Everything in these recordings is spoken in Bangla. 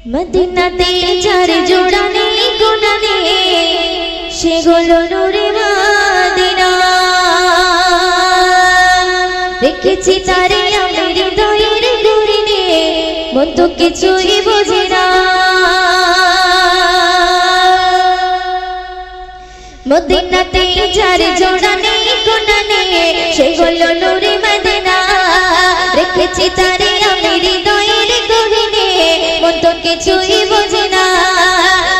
মদিনাতে চার জোড়া নেই গোনা নেই, সেগুলো নূরে মদিনা। দেখেছি তারে আমি হৃদয়ের গহীনে, মন তো কিছুই বোঝে না। মদিনাতে চার জোড়া নেই গোনা নেই, সেগুলো নূরে মদিনা। দেখেছি তারে আমি হৃদয়ের গহীনে, মন তো কিছুই বোঝে না।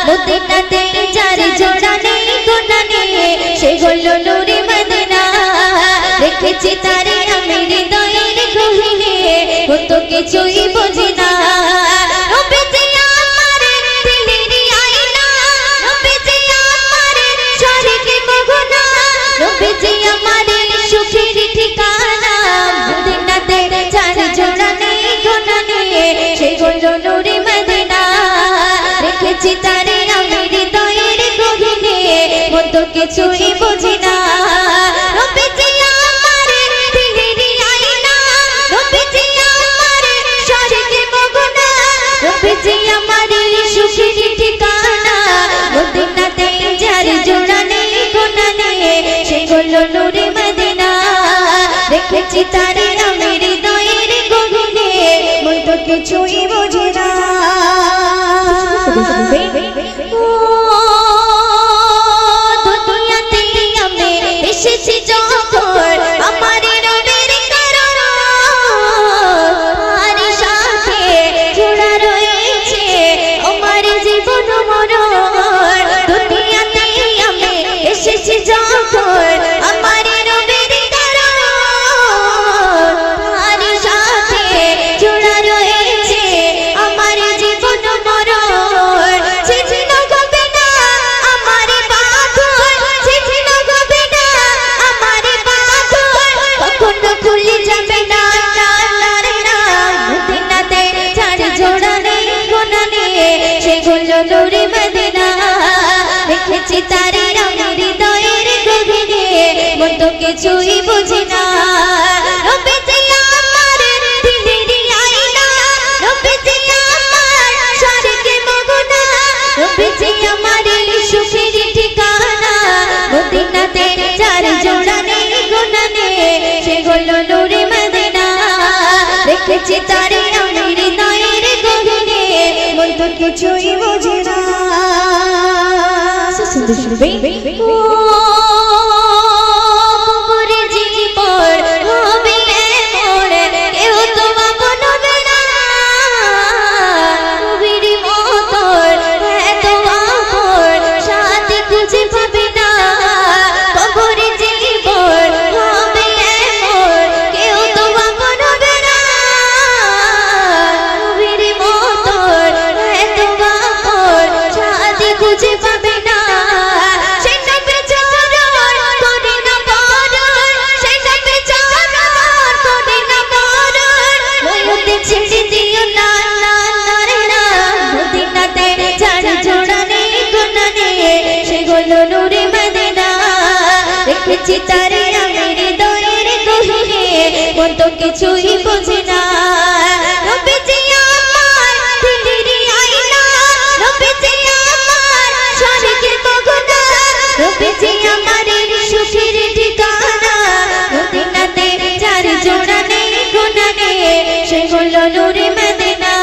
মদিনাতে চার জোড়া নেই গোনা নেই, সেগুলো নূরে মদিনা। দেখেছি তারে আমি হৃদয়ের গহীনে, মন তো কিছুই বোঝে না। দেখেছি তারে আমি হৃদয়ের গহীনে, মন তো কিছুই বোঝে না। নবীজি আমার দিলের আয়না, নবীজি আমার স্বর্গে মগনা, নবীজি আমার সুখের ঠিকানা। মদিনাতে যার জোড়া নেই গোনা নেই, সেগুলো নূরে মদিনা। দেখেছি তারে আমি হৃদয়ের গহীনে, মন তো কিছুই বোঝে না। দুনিয়াতে আমি এসেছি যখন আমার নবীর কারণে, আর সাথে জোড়া রয়েছে আমার জীবন মরণ। দুনিয়াতে আমি এসেছি যখন আমার নবীর কারণে, আর সাথে জোড়া রয়েছে আমার জীবন মরণ। নূরে মদিনা দেখেছি তারে আমি হৃদয়ের গহীনে, মন তো কিছুই বোঝে না। নবীজি আমার দিলের আয়না, নবীজি আমার স্বর্গে মগনা, নবীজি আমার সুখের ঠিকানা। মদিনাতে চার জোড়া নেই গোনা নেই, সেগুলো নূরে মদিনা। দেখেছি তারে আমি হৃদয়ের গহীনে, মন তো কিছুই বোঝে না। কবরে জীবন হবে এমন, কেউ তো আপন হবে না। নবীর মতন এত আপন সাথী খুঁজে পাবে না। কবরে জীবন হবে এমন, কেউ তো আপন হবে না। নবীর মতন এত আপন সাথী খুঁজে পাবে না। নূরে মদিনা দেখেছি তারে আমি হৃদয়ের গহীনে, মন তো কিছুই বোঝে না। নবীজি আমার দিলের আয়না, নবীজি আমার স্বর্গে মগনা, নবীজি আমার সুখের ঠিকানা। মদিনাতে চার জোড়া নেই গোনা নেই, সেগুলো নূরে মদিনা।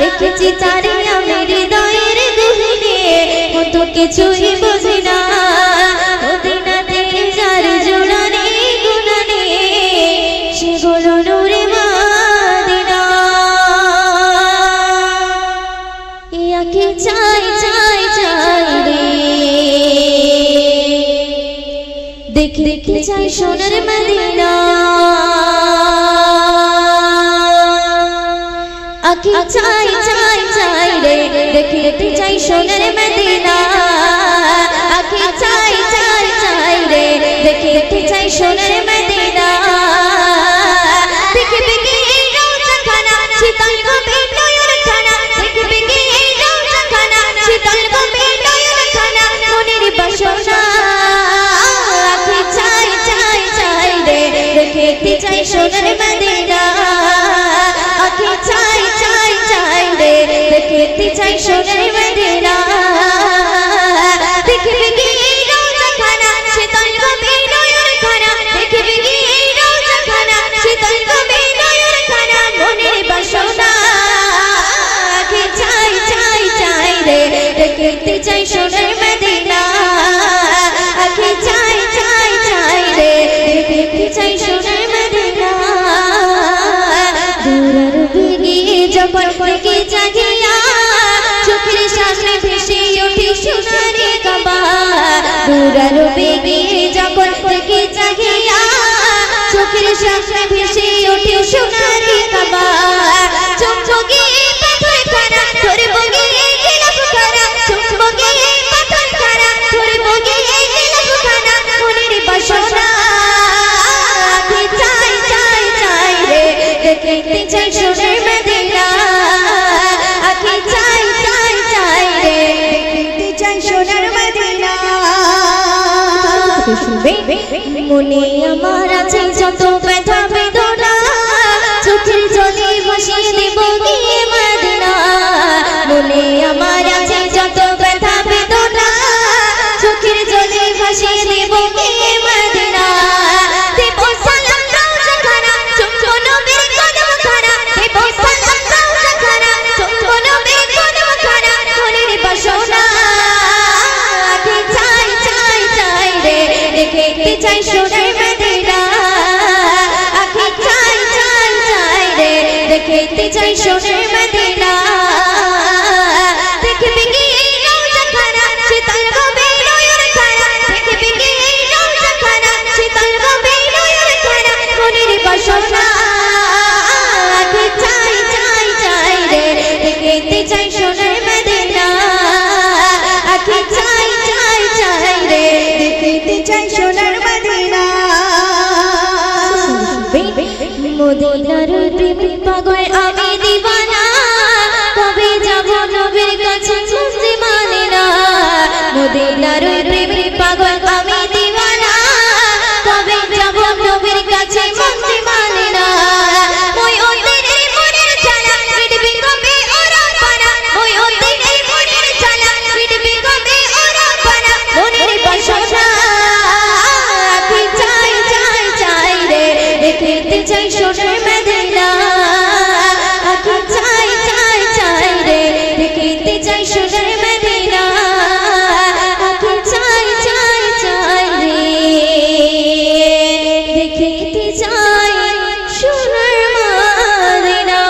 দেখেছি তারে আমি হৃদয়ের গহীনে, মন তো কিছুই বোঝে না। মদিনাতে চার জোড়া নেই গোনা নেই, সেগুলো নূরে মদিনা। ইয়াকে চাই চাই চাই রে, দেখতে চাই সোনার মদিনা। আঁখি চাই চাই চাই রে, দেখতে চাই সোনার মদিনা। আঁখি চাই চাই চাই রে, দেখতে চাই সোনার মদিনা। দেখবে কি এই রওজাখানা, শীতল হবে নয়নখানা। দেখবে কি এই রওজাখানা, শীতল হবে নয়নখানা। মনের বাসনা আঁখি চাই চাই চাই রে, দেখতে চাই সোনার মদিনা। আঁখি চাই চাই চাই রে, দেখতে দেখতে চাই সোনার মদিনা দেখবে গিয়ে রওজাখানা শীতল গভীর নয়নখানা দেখবে গিয়ে রওজাখানা শীতল গভীর নয়নখানা মনের বাসনা আঁখি চাই চাই চাই রে দেখতে চাই সোনার মদিনা আঁখি চাই চাই চাই রে দেখতে চাই সোনার মদিনা দূরারূপে গিয়ে যখন থেকে জাগিয়া চোখের সামনে ভেসে ওঠে সোনারি কাবা দূরারূপে গিয়ে যখন থেকে জাগিয়া চোখের সামনে ভেসে ওঠে সোনারি কাবা চমচকে পাথর খানা ধরে বগে গেলাম খানা চমচকে পাথর খানা ধরে বগে গেলাম খানা মনের বাসনা আঁখি চাই চাই চাই রে দেখতে চাই সোনার মদিনা আঁখি চাই চাই চাই রে দেখতে চাই সোনার মদিনা মনে আমার আছে যত ব্যথা বেদনা চোখের জলে ভাসিয়ে দেব গিয়ে মদিনা মনে আমার আছে যত ব্যথা বেদনা চোখের জলে ভাসিয়ে দেব গিয়ে মদিনা দেব সালাম রওজাখানা চুম্বন নবীর কদমখানা দেব সালাম রওজাখানা চুম্বন নবীর কদমখানা মনের বাসনা আঁখি চাই চাই চাই রে দেখতে চাই সোনার মদিনা আঁখি চাই চাই চাই রে দেখতে চাই সোনার মদিনা দেখবে গিয়ে রওজাখানা শীতল গভীর নয়নখানা দেখবে গিয়ে রওজাখানা শীতল গভীর নয়নখানা মনের বাসনা আঁখি চাই চাই চাই রে দেখতে চাই সোনার মদিনা আঁখি চাই চাই চাই রে দেখতে চাই সোনার মদিনা মদিনার প্রেম পাগল আমি দিবানা কবে যাব নবীর কাছে বুঝতে মানে না মদিনার প্রেম পাগল আমি দিবানা কবে যাব নবীর কাছে বুঝতে মানে না ওই ওদের মনের জ্বালা মিটবে কবে ওরা পানা ওই ওদের মনের জ্বালা মিটবে কবে ওরা পানা মনের বাসনা আঁখি চাই চাই চাই রে দেখতে চাই সোনার মদিনা আঁখি চাই চাই চাই রে দেখতে চাই সোনার মদিনা আঁখি চাই চাই চাই রে দেখতে চাই সোনার মদিনা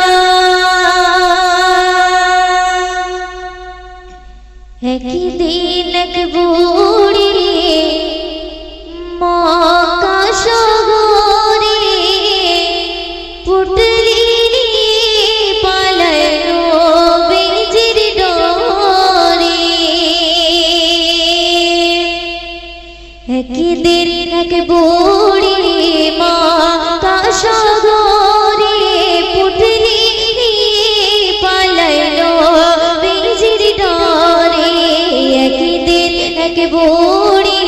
একদিন এক বুড়ি মক্কা শহরে পুটলি পালানো বেজির ডোরে একদিন এক বুড়ি মক্কা শহরে পুটলি পালানো বেজির ডোরে একদিন এক বুড়ি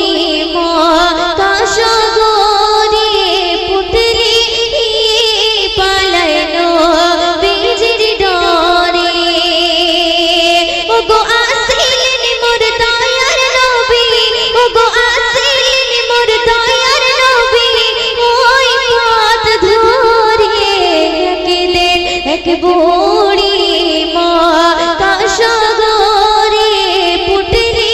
মক্কা শহরে পুটলি পালানো বেজির ডোরে ওগো আসিলেন মোর দয়ার নবী ওগো আসিলেন মোর দয়ার নবী ওই পথ ধরে একদিন এক বুড়ি মক্কা শহরে পুটলি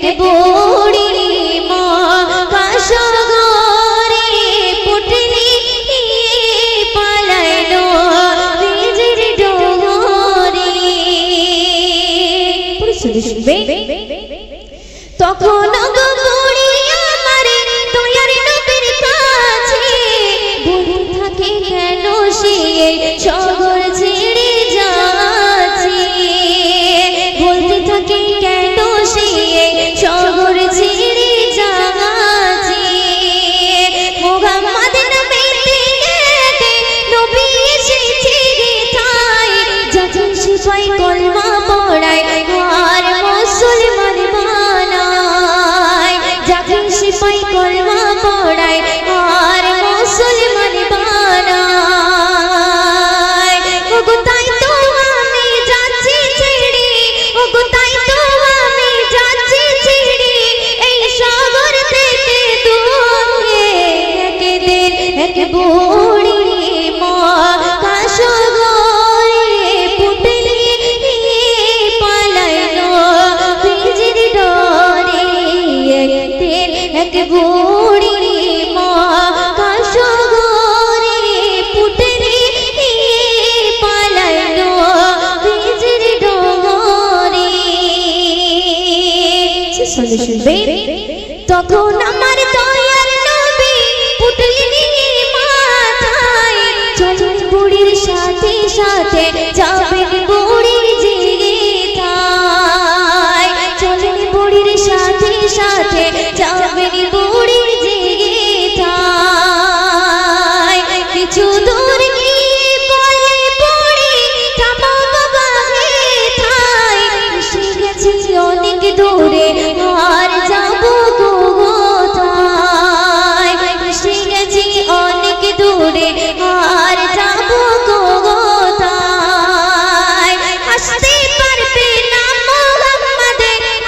এক বুড়ি মহাসাগরে পুটলি পালাইলো নিজের ডোরে। তখন গো বুড়ি আমারে দয়ার নবীর কাছে বুড়ি থাকে কেন সে শহর ছেড়ে যাচ্ছে, বলতে থাকে কেন সে শহর ছেড়ে যাচ্ছে। মুহাম্মদ নামেতে নবী এসেছে ঠাই, যাতে সিপাই কলমা পড়ায় আর মুসলমান বানায়, যাতে সিপাই কলমা পড়ায় আর মুসলমান বানায়। ওগো তাই তো আমি যাচ্ছি ছেড়ে, ওগো তাই তো আমি যাচ্ছি ছেড়ে এই সাগর থেকে দূরে। একদিন এক বুড়ি মহাসাগরে পুটলি পালাইলো নিজের ডরে। একদিন এক বুড়ি মহাসাগরে পুটলি পালাইলো নিজের ডরে। তখন আমার দয়ার নবী পুটলি নিয়ে মাথায় চলেন বুড়ির সাথে সাথে যাবেন বুড়ির জিগিথায়, চলেন বুড়ির সাথে সাথে যাবেন বুড়ির জিগিথায়। কিছু দূর গিয়ে বলে বুড়ি থামো বাবা হে থাই, এসে গেছি অনেক দূরে আর যাবো কোথায়, এসে গেছি অনেক দূরে আর যাবো কোথায়। আসতে পারবে না মুহাম্মদ,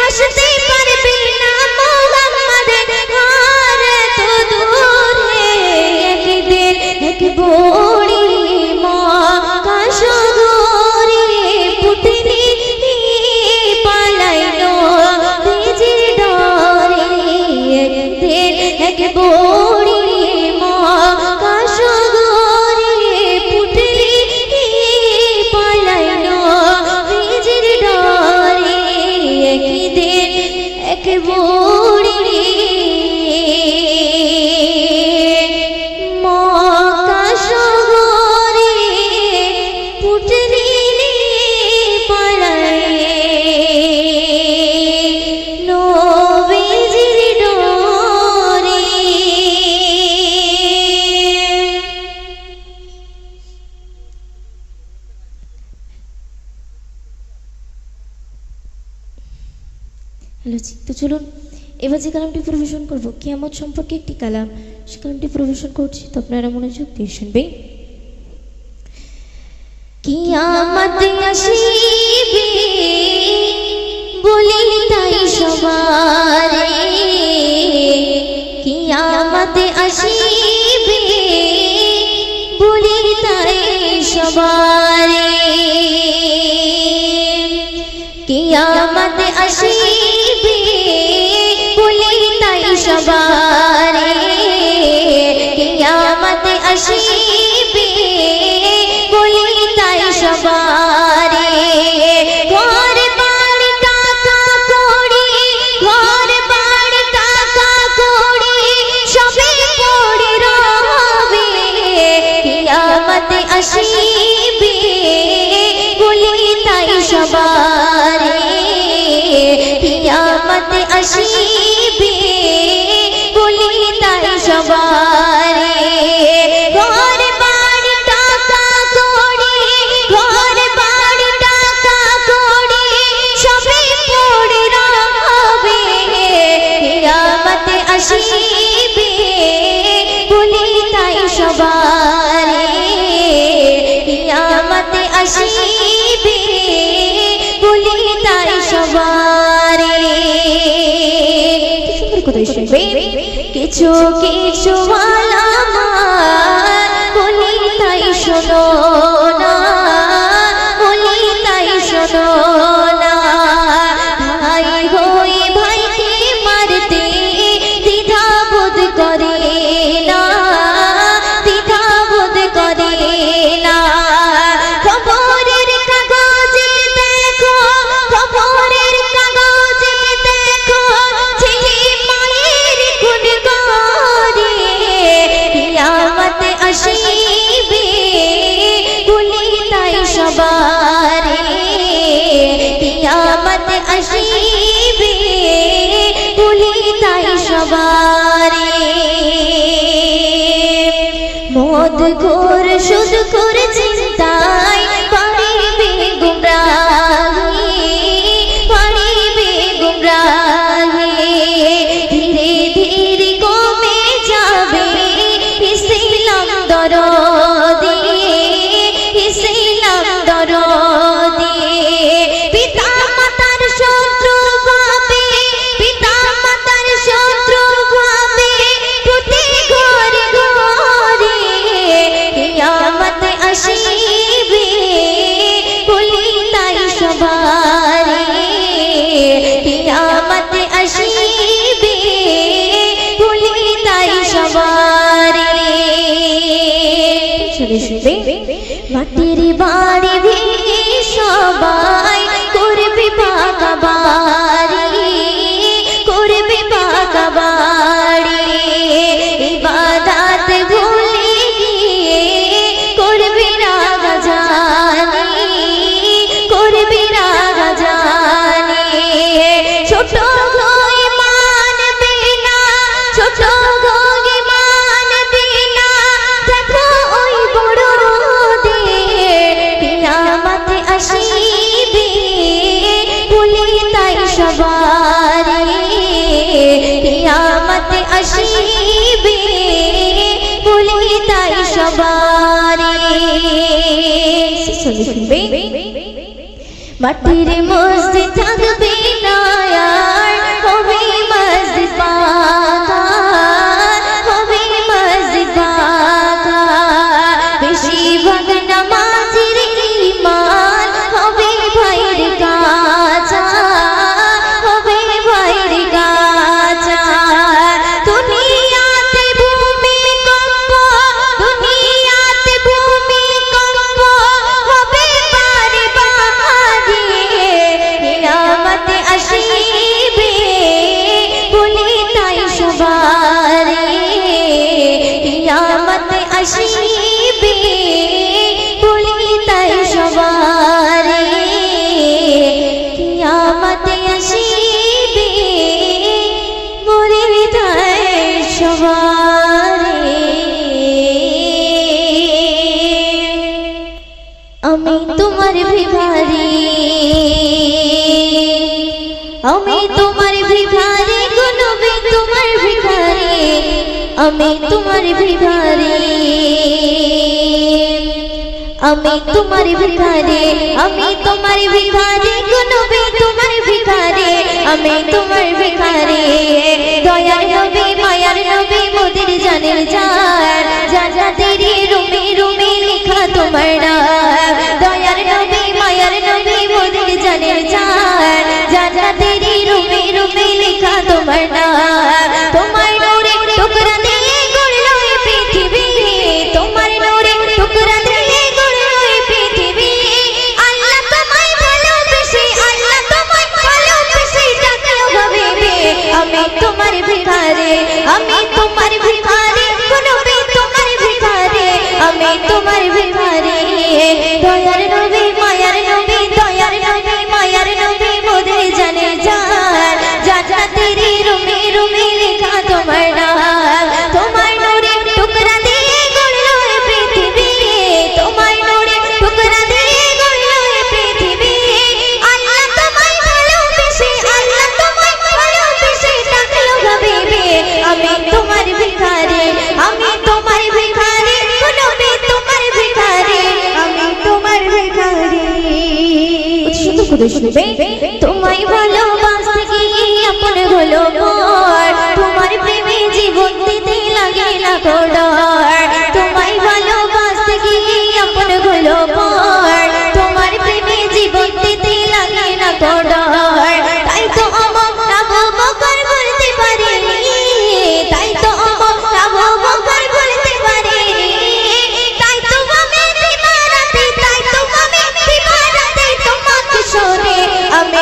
আসতে পারবে না মুহাম্মদ আর এত দূরে। একদিন এক বুড়ি মহাসাগরে পুটলি পালাইলো নিজের ডরে। একদিন এক বুড়ি মহাসাগরে পুটলি পালাইলো নিজের ডরে। একদিন এক বুড়ি মহাসাগরে পুটলি পালাইলো নবীজির ডরে। হ্যালো জি, তো চলুন এবার যে কালামটি পরিবেশন করবো কিয়ামত সম্পর্কে একটি কালাম, সে কালামটি পরিবেশন করছি, তো আপনারা মনোযোগ দিয়ে শুনবেন। কিয়ামত আসিবে বলি তাই সবারে, কিয়ামত আসিবে বলি তাই সবারে, কিয়ামত আসিবে বলি তাই সবারে, কিয়ামত আসিবে বলি তাই সবারে। ঘর বাড়ি টাকা কড়ি, ঘর বাড়ি টাকা কড়ি সবে পড়ে রবে, কিয়ামত আসিবে বলি তাই সবারে, কিয়ামত আসিবে বলি তাই সবারে। ঘর বাড়ি টাকা কড়ি, ঘর বাড়ি টাকা কড়ি সবে পড়ে রবে, কিয়ামত আসিবে বলি তাই সবারে, কিয়ামত আসিবে বলি তাই সবারে। কিছু কিছু আলামত বলি তাই শোনো না, বলি তাই শোনো না। ভাই হই ভাইকে সবারে মদ ঘোর সুদ ঘোর চিন্তায় পারিবে গুমরাহি পারিবে গুমরাহি ধীরে ধীরে কমে যাবে ইসলাম দরদি ইসলাম দরদি পিতা মাতার শত্রু ভাবে পিতা মাতার শত্রু ভাবে প্রতি ঘরে ঘরে কিয়ামত আসিবে বলি তাই সবারে কিয়ামত আসিবে বলি তাই সবারে মাটির বাড়ি ভেঙে সবাই করবে পাকা বাড়ি করবে পাকা বাড়ি ইবাদত ভুলে গিয়ে করবে রাগাজানি করবে রাগাজানি ছোট গই মানবে না ছোট গই মানবে না দেখো ওই বড় রোদে কিয়ামত আসিবে বলি তাই সবারে কিয়ামত আসিবে বলি তাই সবারে মাটির মসজিদ থাকবে না আর হবে মসজিদ পাকা হবে মসজিদ পাকা বেশিরভাগ নামাজের ঈমান হবে ভাইয়ের কাঁচা হবে ভাইয়ের কাঁচা দুনিয়াতে ভূমিকম্প দুনিয়াতে ভূমিকম্প হবে বারে বারে কিয়ামত আসিবে বলি তাই সবারে কিয়ামত আসিবে বলি তাই সবারে কিয়ামত আসিবে বলি তাই সবারে আমি তোমার ভিখারি আমি তোমার ভিখারি গো নবী তোমার ভিখারি আমি তোমার ভিখারি আমি তোমার ভিখারি আমি তোমার ভিখারি গো নবী তোমার ভিখারি আমি তোমার ভিখারি দয়ার নবী মায়ার নবী মোদের জানের জান জান্নাতেরই রুমে রুমে লেখা তোমার নাম দয়ার নবী মায়ার নবী মোদের জানের জান জান্নাতেরই রুমে রুমে লেখা তোমার নাম তোমার নূরে টুকরা দিয়ে গড়লো এই পৃথিবী তোমার নূরে টুকরা দিয়ে গড়লো এই পৃথিবী আল্লাহ তোমায় ভালোবেসে আল্লাহ তোমায় ভালোবেসে ডাকলো হাবিবি আমি তোমার ভিখারি আমি তোমার ভিখারি নবী তোমার ভিখারি আমি তোমার ভিখারি দয়ার নবী মায়ার নবী দয়ার নবী মায়ার নবী মোদের জানে জান জান্নাতেরই রুমে রুমে লেখা তোমার নাম তোমার নূরে টুকরা দিয়ে গড়লো এই পৃথিবী তোমার নূরে টুকরা দিয়ে গড়লো এই পৃথিবী আল্লাহ তোমায় ভালোবেসে আল্লাহ তোমায় ভালোবেসে ডাকলো হাবিবি আমি তোমার ভিখারি আমি তোমার ভিখারি নবী তোমার ভিখারি আমি তোমার ভিখারি শুধু করে শুনবে তোমায় ভালোবাসতে গিয়ে আপন হলো মোর তোমার প্রেমে জীবন দিতে লাগে না ডর তোমায় ভালোবাসতে গিয়ে আপন হলো মোর তোমার প্রেমে জীবন দিতে লাগে না ডর তাই তো আমার আবু বকর বলতে পারেনি তাই তো আমার আবু বকর বলতে পারেনি তাই তো আমি দিবারাতে তাই তো আমি দিবারাতে তোমাকে শোনে আমি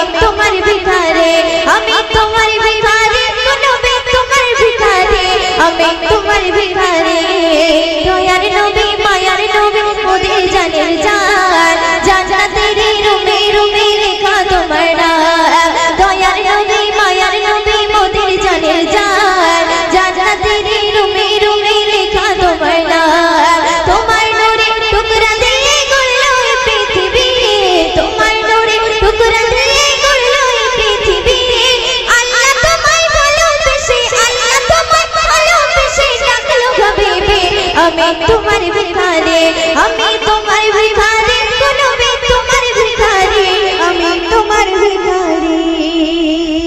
আমি তোমার ভিখারি আমি তোমার ভিখারি নবী তোমার ভিখারি আমি তোমার ভিখারি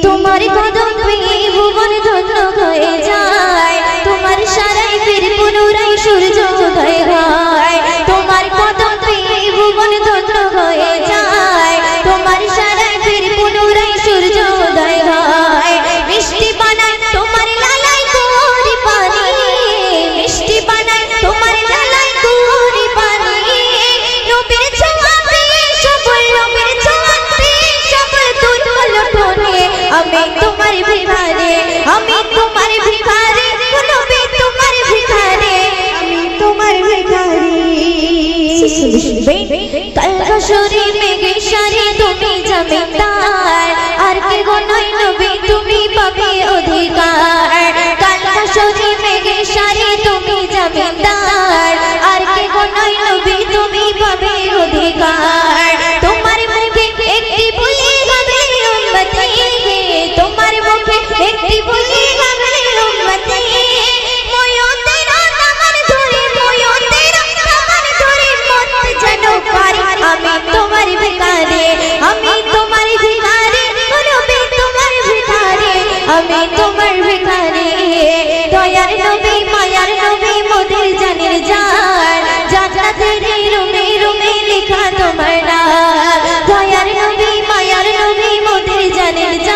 তোমার কদম পেয়ে ভুবন ধন্য হয়ে যায় তোমার সারাই ফির পুনরায় সূর্য উদয় হয় তোমার কদম পেয়ে ভুবন ধন্য হয়ে যায় তোমার সারাই ফির পুনরায় সূর্য উদয় হয় মিষ্টি বানায় তোমার লালাই কোরি পানি মিষ্টি বানায় তোমার লালাই কোরি পানি নবীর ছোঁয়া পেয়ে সফল নবীর ছোঁয়া পেয়ে সফল তুল ঠোনে আমি তোমার ভিখারি আমি তোমার ভিখারি নবী তোমার ভিখারি আমি তোমার ভিখারি কাল হাসরে মেঘে সারি তুমি জমিদার আর কে গো নয় নবী তুমি পাবে অধিকার কাল হাসরে মেঘে সারি তুমি জমিদার আর কে গো নয় নবী তুমি পাবে অধিকার তোমার মুখে একটি বলি গাবে উম্মতি তোমার মুখে একটি বলি গাবে উম্মতি ময়ো তেরা নামান ধরে ময়ো তেরা নামান ধরে মত যেন পারি আমি তোমার ভিখারি আমি তোমার ভিখারি নবী তোমার ভিখারি আমি তোমার ভিখারি দয়ার নবী মায়ার নবী মোদের জানের জান জান্নাতের রুমে রুমে লেখা তোমার নাম দয়ার নবী মায়ার নবী মোদের জানের জান